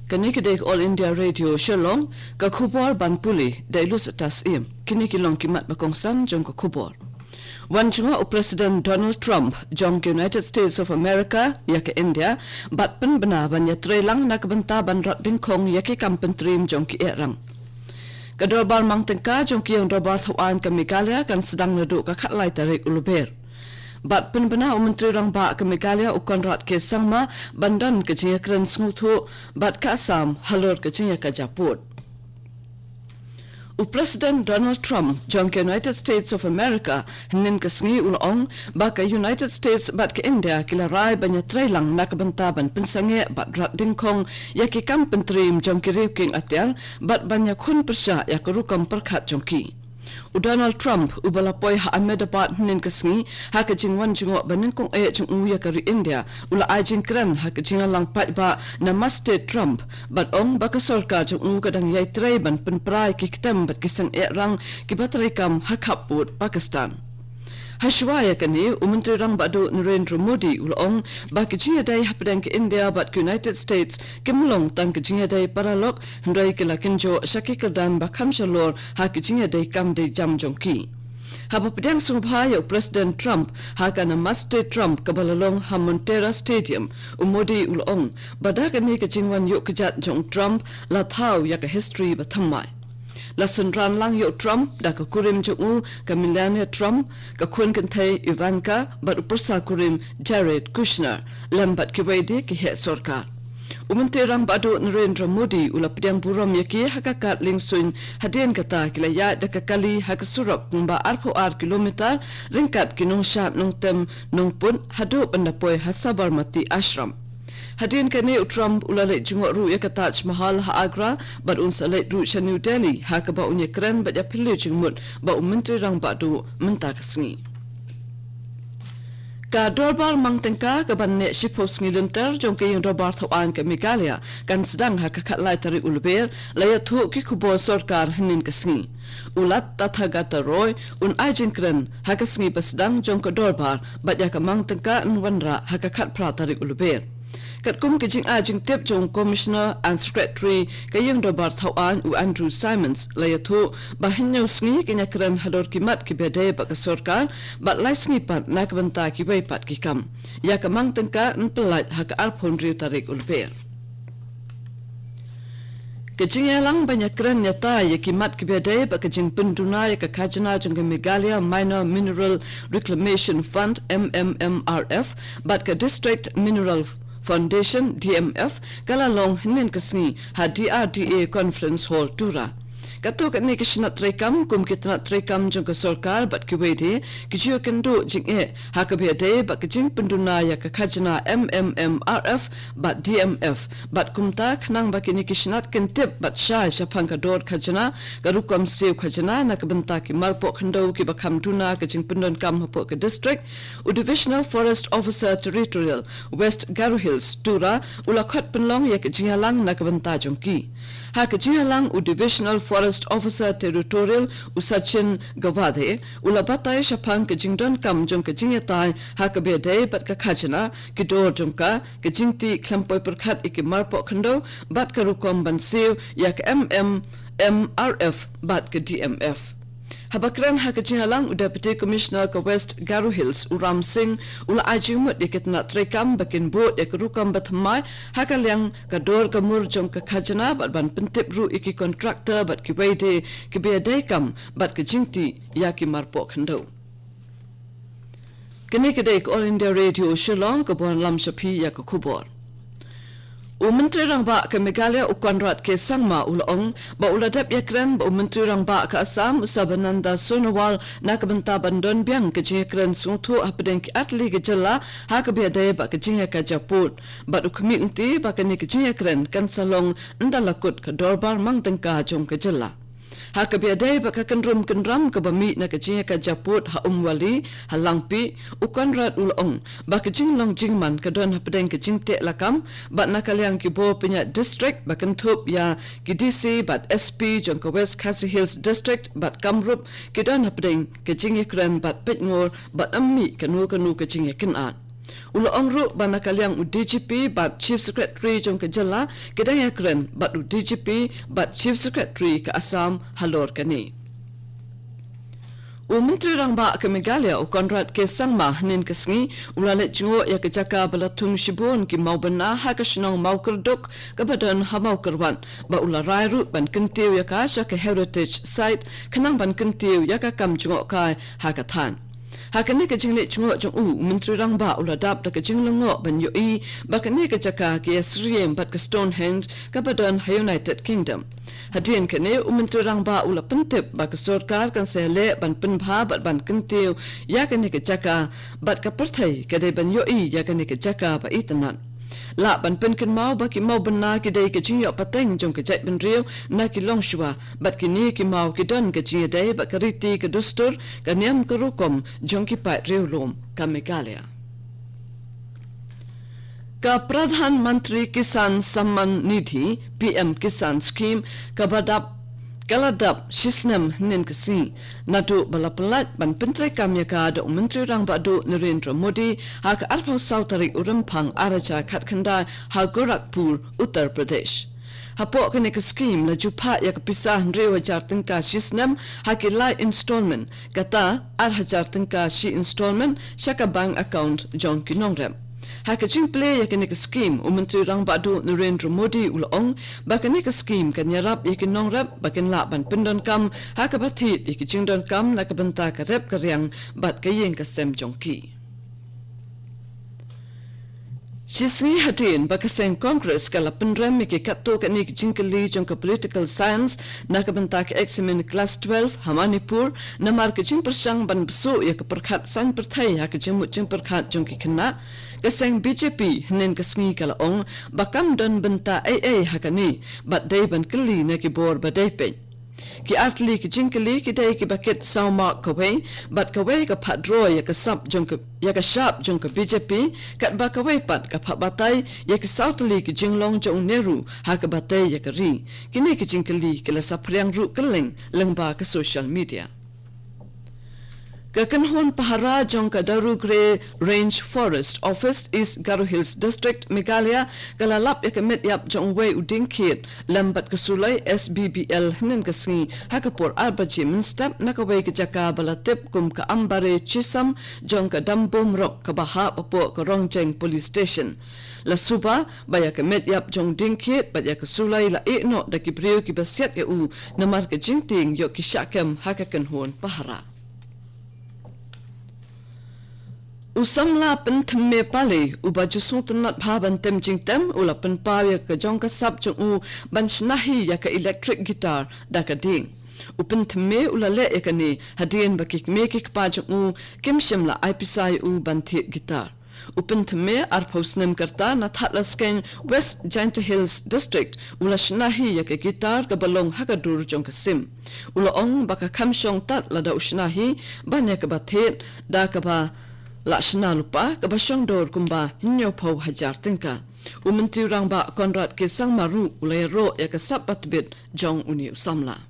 Kani kedek All India Radio Shalom ka khubor ban puli dailus atas kini kilong kimat bakongsan jong ka khubor. Wan chunga President Donald Trump jong United States of America ya ke India bat pen bena ban ya trelang nak benta ban rat ding khong ya ke kampentrim jong ki erang. Kadorbar mang tengka jong ki yang dorbar thawan ka Meghalaya kan sedang nadu ka khatlai tarik uluber. Bat penbena Menteri Rang Ba ke Meghalaya ukon rat ke sangma bandan ke jiya keren snguthu bat ka Assam halur ke jiya ka Japut. President Donald Trump jong ke United States of America hinin ke sngi ulong ba ke United States bat ke India kilarai banya trailang nak bentaban pensange bat rat dingkong ya ki kam pentrim jong ki riuking atyar bat banya khun persya ya ke rukam perkhat jong ki. Donald Trump ubalapoi ha Ahmedabad hnin kasngi ha ka jingwan jingo banin kong e jing uya kari India ula ajin kran ha ka jingalang pat ba namaste Trump bat ong baka sorkar jing u kadang yai tray ban penprai ki kitam bat kisang e rang ki batrikam ha khaput Pakistan. Hashwaya kani Menteri Rang Badu Narendra Modi ulong ba ki jiya dai hapdang ke India bat ke United States kimlong tang ke jiya dai paralok ndai ke lakinjo shakikadan ba khamshalor ha ki jiya dai kam dai jam jongki. Haba pedang subhaya President Trump ha ka namaste Trump kabalalong ha Montera Stadium Modi ulong badak ni ke jingwan yok kejat jong Trump la thau ya ka history ba thammai. Lasan ran lang yo Trump da ka kurim jung ka Melania Trump ka kun kan thai Ivanka bat upersa kurim Jared Kushner lambat ki wede ki he sorkar. Menteri Rang Badu Narendra Modi ula pidang buram yaki hakakat lingsuin hadian kata kila ya da ka kali hakasurap ba arpo ar kilometer ringkat kinong shat nong tem nong pun hadu pandapoi hasabarmati ashram. Hadian kani Trump ulale jungok ru ya Taj Mahal ha Agra bat unsalet ru sha New Delhi ha ka ba unya kran ba ya pilih jingmut ba Menteri Rang Badu menta kasngi. Ka dorbar mang tengka ka ban ne shipos ngi lenter jong ke yang dorbar thawan ke Meghalaya kan sedang ha ka khatlai tari ulber laya thu ki khubo sarkar hinin kasngi. Ulat Tathagata Roy ajin kran ha kasngi basdang jong ka dorbar bat ya ka mang tengka nwanra ha ka khat pra tari ulber. Kat kum ke jing ajing tip jong Commissioner and Secretary kayang dobar thawan Andrew Simons layathu bahinyo sngi kenya kran hador kimat ki bede ba ka sarkar bat lai sngi pat nak banta ki bai pat ki kam ya ka mang tengka npelat ha ka arphon riu tarik ulber. Kajing yalang banyak kran nyata ya kimat ki bede ba kajing penduna ya ka khajna jong Meghalaya Minor Mineral Reclamation Fund MMMRF bat ka District Mineral Foundation DMF kalalong hinin kasni ha DRDA Conference Hall Tura. Kato kat ni kisnat rekam kum kitnat rekam jong ka sarkar bat ki wede ki jiyo kendo jing e ha ka bede bat kajing penduna ya ka khajna MMMRF bat DMF bat kumta khnang ba kini kisnat kentip bat sha japang ka dor khajna ka rukam seu khajna na ka benta ki marpo khndo ki bakham tuna ka jing pendon kam hapo ka district Divisional Forest Officer Territorial West Garo Hills Tura ulakhat penlong ya ka jingalang na ka benta jong ki ha ka jingalang Divisional Forest Officer Territorial Usachin Gavade ulabatay shapang ka jingdon kam jong ka jingatai ha ka bede bat ka khajna ki dor jong ka jingti khlampoi perkhat iki marpo khndo bat ka rukom bansiu ya ka MMMRF bat ka DMF. Habakran ha ka jingalang Deputy Commissioner ka West Garo Hills Uram Singh ula ajimut dikitna trekam bakin bot ya rukam batmai ha ka liang ka dor ka mur jong ka khajana bat ban pentip ru iki contractor bat ki wede ki bede kam bat ka jingti ya ki marpo khndo. Kini kedek All India Radio Shillong ka bon lam shapi ya ka khubor. Menteri Rang Ba ke Meghalaya ukonrat ke sangma ulong ba uladap yakran ba Menteri Rang Ba ke Assam Usabananda Sonowal nak benta bandon biang ke jingkran sungthu apdeng ki atli ke jella ha ke biade ba ke jingya ka Japut ba community ba ke ni ke jingkran kan salong ndalakut ke dorbar mang tengka jong ke jella. Ha ka biade ba ka kendrum ke bami na ke jingya ka Japut ha umwali ha langpi ukonrat ulong ba ke jinglong jingman ke don hapdeng ke jingte lakam ba nakaliang ki bo pinya district ba kentup ya ki DC bat SP jong ke West Khasi Hills district bat Kamrup ki don hapdeng ke jingya kran bat petngor bat ammi kanu ke jingya kenat. Ula ongru banakaliang DGP bat Chief Secretary jong ke jala kedaya keren bat DGP bat Chief Secretary ke Assam halor kani. Menteri Rangba ke Meghalaya Conrad K. Sangma nin kesngi ulalet jungo ya ke jaka balatung shibun ki mau bena ha ke shnong mau kerduk ke badan ha mau kerwan ba ula rairu ban kentiu ya ka sha ke heritage site kenang ban kentiu ya ka kam jungo kai ha ka than. Hakane ke jingle chungo jong Menteri Rangba ula dap da ke jinglengo ban yo I ba kane ke jaka ke Sriem bat ke Stonehenge ke badan United Kingdom. Hadian kene Menteri Rangba ula pentip ba ke sarkar kan sele ban penbha bat ban kentiu ya kane ke jaka bat ke partai ke de ban yo I ya kane ke jaka ba itanan. La ban pen kan mau ba ki mau bena ki dai ke jingyo pateng jong ke jai ben rio na ki long shua bat ki ni ki mau ki don ke jing dai ba ka riti ke dustur ka niam ke rukom jong ki pat rio lom ka Meghalaya. Ka Pradhan Mantri Kisan Samman Nidhi PM Kisan Scheme ka badap Kaladap Shisnam nin kasi natu balapalat ban pentre kamya ka da Menteri Rangba do Narendra Modi ha ka arpau sautari urampang araja khatkanda ha Gorakhpur Uttar Pradesh. Hapo kene ka scheme la jupa ya ka pisah 2,000 tangka shisnam ha ki lai installment kata 8,000 tangka shi installment shaka bank account jong kinongrem. Haka jingple ya kene ka scheme Menteri Rangba do Narendra Modi ulong ba kene ka scheme kan yarap yakin nongrap ba ken la ban pendon kam haka bathit yakin jingdon kam na ka banta ka rep ka riang bat ka yeng ka sem jongki. Shisngi hatin ba kaseng Congress kala pendrem ke katto ka ni jingkali jong ka political science na ka banta ka examen class 12 Hamanipur na mar ka jing persang ban besu ya ka perkhat sang perthai ha ka jimut jing perkhat jong ki kena kaseng BJP nen kasngi kala ong bakam don banta AA ha ka ni bat dai ban kali na ki bor ba dai pe ki atli ki jingkali ki dai ki baket sauma kawai bat kawai ka padro ya ka sap jong ka ya ka sharp jong ka BJP kat ba kawai pat ka pha batai ya ka sautli ki jinglong jong neru ha ka batai ya ka ri kini ki jingkali ki la sapriang ru keleng lengba ka social media. Kakanhon Pahara jong ka Daru Grey Range Forest Office East Garo Hills District Meghalaya kalalap ya kamet yap jong way uding kit lambat kasulay SBBL hinen kasngi hakapor albaji minstap nakaway ka jaka balatip kum ka ambare chisam jong ka dambom rock ka baha papo ka Rongjeng Police Station. La suba baya kamet yap jong ding kit baya kasulay la no da kibriyo ki basyat ya namar ka jingting yo ki syakam hakakanhon Pahara. Usamla penthme pale ubaju sontenat bhaban tem jingtem ula penpawe ka jong ka sab jong ban shnahi ya ka electric guitar da ka ding upenthme ula le ya ka ni hadien bakik mekik pa jong kim shimla ipisai ban thi guitar upenthme arphosnem karta na thatlasken West Giant Hills District ula shnahi ya ka guitar ka balong hakadur jong ka sim ula ong baka khamshong tat lada ushnahi banya ka bathet da ka ba Lashna lupa kabasyong dor kumba hinyo pau hajar tingka. Menteri Rangba Conrad K. Sangma ulay ro ya kasap batbit jong uni usamla.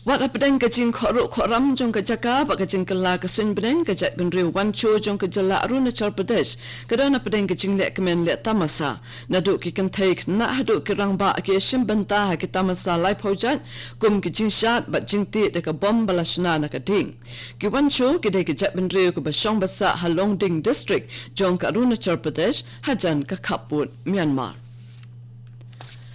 Wat apedeng kajing khoro khoram jong ka jaka ba kajing kala ka sun bedeng ka jat ben riu wancho jong ka jala Arunachal Pradesh kadana pedeng kajing le kemen le tamasa nadu ki kan take na hadu ki Rangba ki shim banta ha ki tamasa lai phojat kum ki jing shat ba jing ti de ka bom balashna na ka ding ki wancho ki de ki jat ben riu ka ba shong basa Halongding district jong ka Arunachal Pradesh hajan ka Khaput Myanmar.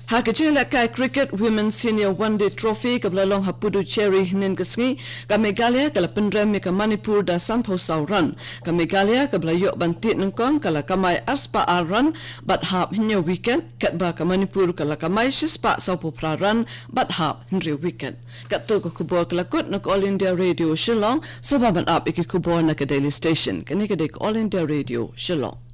Hakajila kai cricket women's senior one day trophy kablalong hapudu cherry hinin kasngi ka Meghalaya kala pendrem ka Manipur da sanpho sauran ka Meghalaya kablayo bantit nengkong kala kamay arspa aran bat hap hinyo weekend kat ba ka Manipur kala kamay shispa saupo praran bat hap hinri weekend kat to ka kubo kala kut nak All India Radio Shillong sababan up iki kubo na ka Daily Station kanika dek All India Radio Shillong.